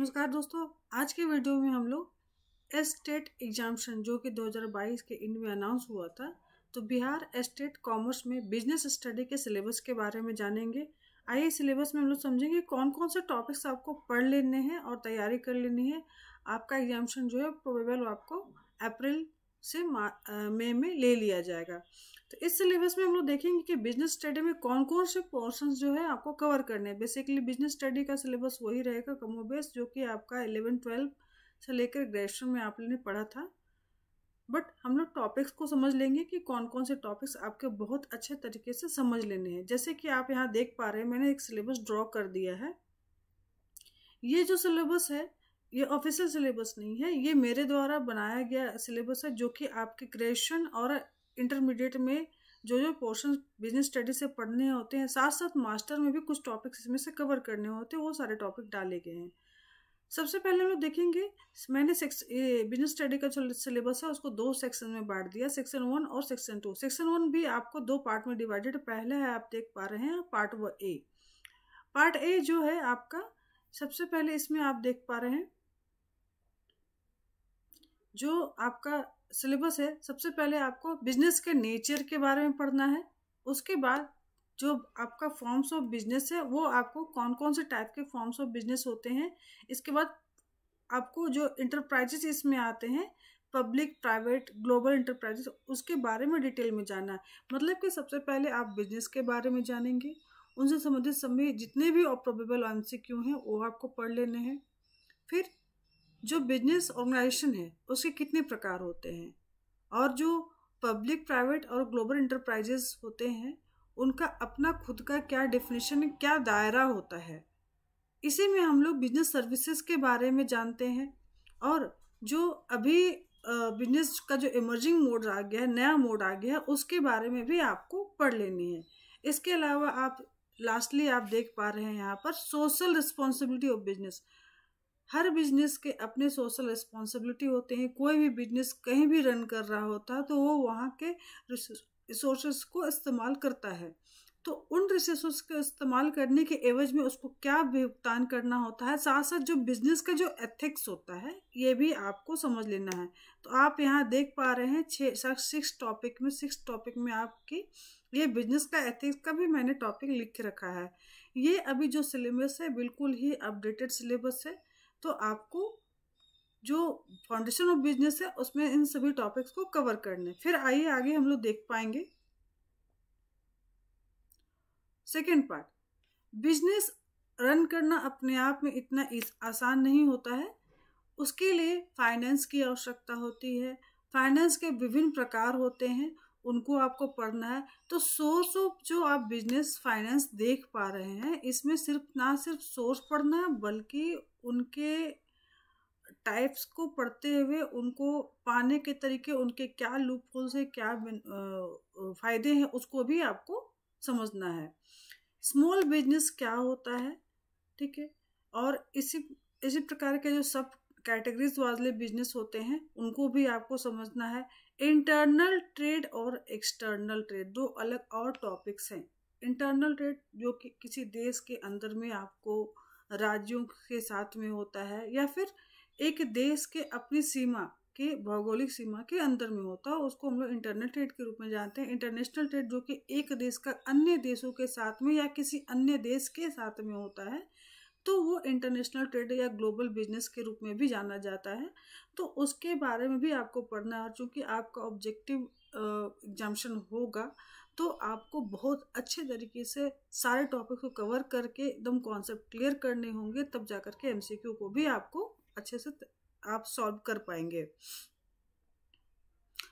नमस्कार दोस्तों, आज के वीडियो में हम लोग एस्टेट एग्जामिनेशन जो कि 2022 के एंड में अनाउंस हुआ था, तो बिहार एस्टेट कॉमर्स में बिजनेस स्टडी के सिलेबस के बारे में जानेंगे। आइए सिलेबस में हम लोग समझेंगे कौन कौन से टॉपिक्स आपको पढ़ लेने हैं और तैयारी कर लेनी है। आपका एग्जामिनेशन जो है प्रोबेबल आपको अप्रैल से मई में ले लिया जाएगा। तो इस सिलेबस में हम लोग देखेंगे कि बिजनेस स्टडी में कौन कौन से पोर्शंस जो है आपको कवर करने हैं। बेसिकली बिजनेस स्टडी का सिलेबस वही रहेगा कमोबेश, जो कि आपका 11-12 से लेकर ग्रेजुएशन में आपने पढ़ा था। बट हम लोग टॉपिक्स को समझ लेंगे कि कौन कौन से टॉपिक्स आपके बहुत अच्छे तरीके से समझ लेने हैं। जैसे कि आप यहाँ देख पा रहे हैं, मैंने एक सिलेबस ड्रॉ कर दिया है। ये जो सिलेबस है ये ऑफिशियल सिलेबस नहीं है, ये मेरे द्वारा बनाया गया सिलेबस है, जो कि आपके ग्रेजुएशन और इंटरमीडिएट में जो पोर्शन बिजनेस स्टडी से पढ़ने होते हैं, साथ साथ मास्टर में भी कुछ टॉपिक्स इसमें से कवर करने होते हैं, वो सारे टॉपिक डाले गए हैं। सबसे पहले हम लोग देखेंगे, मैंने बिजनेस स्टडी का जो सिलेबस है उसको 2 सेक्शन में बांट दिया, सेक्शन 1 और सेक्शन 2। सेक्शन 1 भी आपको 2 पार्ट में डिवाइडेड। पहले है आप देख पा रहे हैं पार्ट ए। पार्ट ए जो है आपका, सबसे पहले इसमें आप देख पा रहे हैं जो आपका सिलेबस है, सबसे पहले आपको बिजनेस के नेचर के बारे में पढ़ना है। उसके बाद जो आपका फॉर्म्स ऑफ बिजनेस है, वो आपको कौन कौन से टाइप के फॉर्म्स ऑफ बिजनेस होते हैं। इसके बाद आपको जो इंटरप्राइजेस इसमें आते हैं, पब्लिक, प्राइवेट, ग्लोबल इंटरप्राइजेस, उसके बारे में डिटेल में जानना है। मतलब कि सबसे पहले आप बिजनेस के बारे में जानेंगे, उनसे संबंधित सभी जितने भी प्रोबेबल एमसीक्यू हैं वो आपको पढ़ लेने हैं। फिर जो बिजनेस ऑर्गेनाइजेशन है उसके कितने प्रकार होते हैं, और जो पब्लिक, प्राइवेट और ग्लोबल इंटरप्राइजेस होते हैं उनका अपना खुद का क्या डेफिनेशन, क्या दायरा होता है। इसी में हम लोग बिजनेस सर्विसेज के बारे में जानते हैं, और जो अभी बिजनेस का जो इमर्जिंग मोड आ गया है, नया मोड आ गया है, उसके बारे में भी आपको पढ़ लेनी है। इसके अलावा आप लास्टली आप देख पा रहे हैं यहाँ पर social responsibility of business. Her business के अपने सोशल रिस्पॉन्सिबिलिटी होते हैं। कोई भी बिजनेस कहीं भी रन कर रहा होता है तो वो वहाँ के रिसोर्सेस को इस्तेमाल करता है, तो उन रिसोर्सेस को इस्तेमाल करने के एवज में उसको क्या भुगतान करना होता है। साथ साथ जो बिजनेस का जो एथिक्स होता है ये भी आपको समझ लेना है। तो आप यहाँ देख पा रहे हैं 6 टॉपिक में आपकी ये बिजनेस का एथिक्स का भी मैंने टॉपिक लिख के रखा है। ये अभी जो सिलेबस है बिल्कुल ही अपडेटेड सिलेबस है, तो आपको जो फाउंडेशन ऑफ बिजनेस है उसमें इन सभी टॉपिक्स को कवर करने। फिर आइए आगे हम लोग देख पाएंगे सेकेंड पार्ट। बिजनेस रन करना अपने आप में इतना आसान नहीं होता है, उसके लिए फाइनेंस की आवश्यकता होती है। फाइनेंस के विभिन्न प्रकार होते हैं, उनको आपको पढ़ना है। तो सोर्स ऑफ जो आप बिजनेस फाइनेंस देख पा रहे हैं, इसमें ना सिर्फ सोर्स पढ़ना है, बल्कि उनके टाइप्स को पढ़ते हुए उनको पाने के तरीके, उनके क्या लूपहोल्स है, क्या फायदे हैं, उसको भी आपको समझना है। स्मॉल बिजनेस क्या होता है, ठीक है, और इसी प्रकार के जो सब कैटेगरीज वाले बिजनेस होते हैं उनको भी आपको समझना है। इंटरनल ट्रेड और एक्सटर्नल ट्रेड दो अलग और टॉपिक्स हैं। इंटरनल ट्रेड जो कि किसी देश के अंदर में आपको राज्यों के साथ में होता है, या फिर एक देश के अपनी सीमा के भौगोलिक सीमा के अंदर में होता है, उसको हम लोग इंटरनल ट्रेड के रूप में जानते हैं। इंटरनेशनल ट्रेड जो कि एक देश का अन्य देशों के साथ में या किसी अन्य देश के साथ में होता है, तो वो इंटरनेशनल ट्रेड या ग्लोबल बिजनेस के रूप में भी जाना जाता है। तो उसके बारे में भी आपको पढ़ना है, और चूंकि आपका ऑब्जेक्टिव एग्जामिनेशन होगा तो आपको बहुत अच्छे तरीके से सारे टॉपिक को कवर करके एकदम कॉन्सेप्ट क्लियर करने होंगे, तब जाकर के एमसीक्यू को भी आपको अच्छे से आप सॉल्व कर पाएंगे।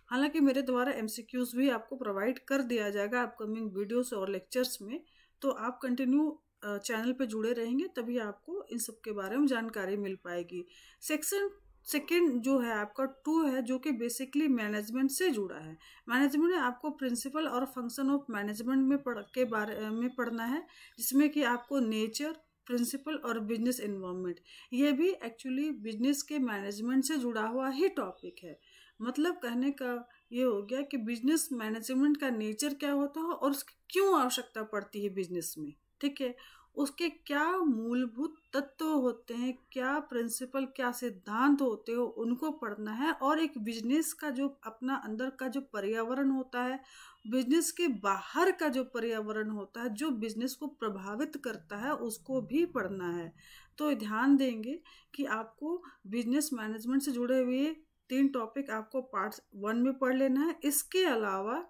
हालांकि मेरे द्वारा एमसीक्यूज भी आपको प्रोवाइड कर दिया जाएगा अपकमिंग वीडियोस और लेक्चर्स में, तो आप कंटिन्यू चैनल पे जुड़े रहेंगे तभी आपको इन सब के बारे में जानकारी मिल पाएगी। सेक्शन सेकेंड जो है आपका 2 है, जो कि बेसिकली मैनेजमेंट से जुड़ा है। मैनेजमेंट में आपको प्रिंसिपल और फंक्शन ऑफ मैनेजमेंट में के बारे में पढ़ना है, जिसमें कि आपको नेचर, प्रिंसिपल और बिजनेस एनवायरनमेंट, ये भी एक्चुअली बिजनेस के मैनेजमेंट से जुड़ा हुआ ही टॉपिक है। मतलब कहने का ये हो गया कि बिजनेस मैनेजमेंट का नेचर क्या होता है और उसकी क्यों आवश्यकता पड़ती है बिजनेस में, ठीक है, उसके क्या मूलभूत तत्व होते हैं, क्या प्रिंसिपल, क्या सिद्धांत होते हो, उनको पढ़ना है। और एक बिजनेस का जो अपना अंदर का जो पर्यावरण होता है, बिजनेस के बाहर का जो पर्यावरण होता है, जो बिजनेस को प्रभावित करता है, उसको भी पढ़ना है। तो ध्यान देंगे कि आपको बिजनेस मैनेजमेंट से जुड़े हुए 3 टॉपिक आपको पार्ट 1 में पढ़ लेना है। इसके अलावा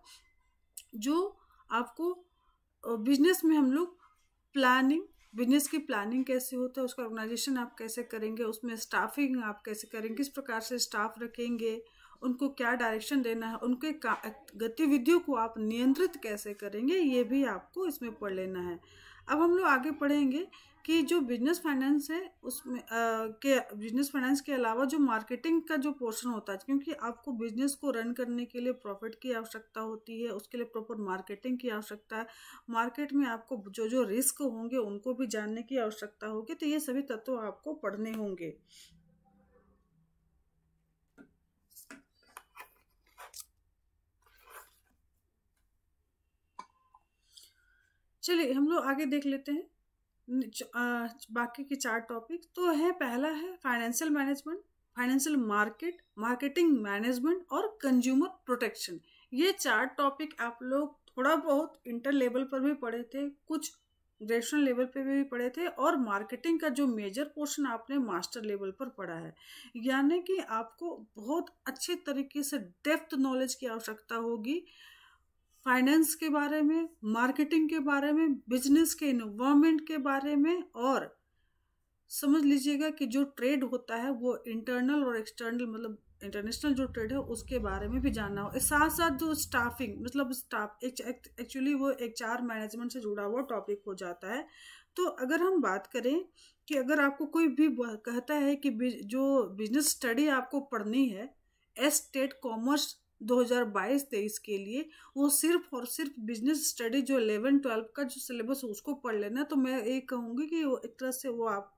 जो आपको बिजनेस में हम लोग प्लानिंग, बिजनेस की प्लानिंग कैसे होता है, उसका ऑर्गेनाइजेशन आप कैसे करेंगे, उसमें स्टाफिंग आप कैसे करेंगे, किस प्रकार से स्टाफ रखेंगे, उनको क्या डायरेक्शन देना है, उनके गतिविधियों को आप नियंत्रित कैसे करेंगे, ये भी आपको इसमें पढ़ लेना है। अब हम लोग आगे पढ़ेंगे कि जो बिजनेस फाइनेंस है उसमें के बिजनेस फाइनेंस के अलावा जो मार्केटिंग का जो पोर्शन होता है, क्योंकि आपको बिजनेस को रन करने के लिए प्रॉफिट की आवश्यकता होती है, उसके लिए प्रॉपर मार्केटिंग की आवश्यकता है। मार्केट में आपको जो जो रिस्क होंगे उनको भी जानने की आवश्यकता होगी। तो ये सभी तत्व आपको पढ़ने होंगे। चलिए हम लोग आगे देख लेते हैं बाकी के 4 टॉपिक। तो है, पहला है financial management, financial market, marketing management और कंज्यूमर प्रोटेक्शन। ये 4 टॉपिक आप लोग थोड़ा बहुत इंटर लेवल पर भी पढ़े थे, कुछ ग्रेजुएशन लेवल पे भी पढ़े थे, और मार्केटिंग का जो मेजर पोर्शन आपने मास्टर लेवल पर पढ़ा है। यानी कि आपको बहुत अच्छे तरीके से डेप्थ नॉलेज की आवश्यकता होगी फाइनेंस के बारे में, मार्केटिंग के बारे में, बिजनेस के इन्वायरमेंट के बारे में। और समझ लीजिएगा कि जो ट्रेड होता है वो इंटरनल और एक्सटर्नल, मतलब इंटरनेशनल जो ट्रेड है उसके बारे में भी जानना हो। साथ साथ जो स्टाफिंग, मतलब स्टाफ एक्चुअली वो HR मैनेजमेंट से जुड़ा हुआ टॉपिक हो जाता है। तो अगर हम बात करें कि अगर आपको कोई भी कहता है कि जो बिजनेस स्टडी आपको पढ़नी है टेट कॉमर्स 2022-23 के लिए, वो सिर्फ और सिर्फ बिजनेस स्टडी जो 11-12 का जो सिलेबस है उसको पढ़ लेना, तो मैं ये कहूँगी कि वो एक तरह से वो आप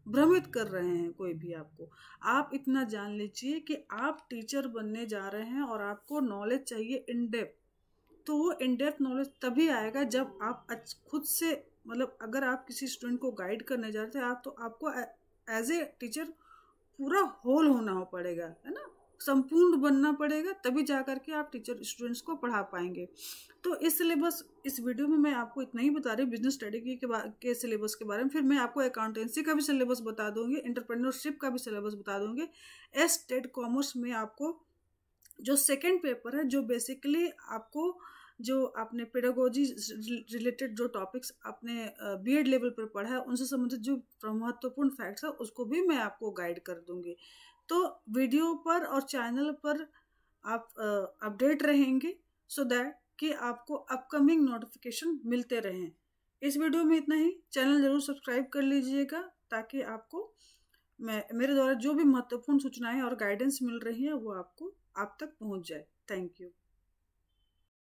भ्रमित कर रहे हैं कोई भी आपको। आप इतना जान लीजिए कि आप टीचर बनने जा रहे हैं और आपको नॉलेज चाहिए इन डेप्थ। तो वो इन डेप्थ नॉलेज तभी आएगा जब आप खुद से, मतलब अगर आप किसी स्टूडेंट को गाइड करने जा रहे हैं आप, तो आपको एज ए टीचर पूरा होल होना हो पड़ेगा, है ना, संपूर्ण बनना पड़ेगा, तभी जा करके आप टीचर स्टूडेंट्स को पढ़ा पाएंगे। तो इस सिलेबस, इस वीडियो में मैं आपको इतना ही बता रही हूँ बिजनेस स्टडी के सिलेबस के बारे में। फिर मैं आपको अकाउंटेंसी का भी सिलेबस बता दूंगी, एंटरप्रेन्योरशिप का भी सिलेबस बता दूंगी। टेट कॉमर्स में आपको जो सेकेंड पेपर है, जो बेसिकली आपको जो आपने पेडागोजी रिलेटेड जो टॉपिक्स आपने BEd लेवल पर पढ़ा है उनसे संबंधित जो महत्वपूर्ण फैक्ट्स है उसको भी मैं आपको गाइड कर दूंगी। तो वीडियो पर और चैनल पर आप अपडेट रहेंगे सो दैट कि आपको अपकमिंग नोटिफिकेशन मिलते रहें। इस वीडियो में इतना ही। चैनल जरूर सब्सक्राइब कर लीजिएगा ताकि आपको मेरे द्वारा जो भी महत्वपूर्ण सूचनाएं और गाइडेंस मिल रही है वो आपको आप तक पहुंच जाए। Thank you.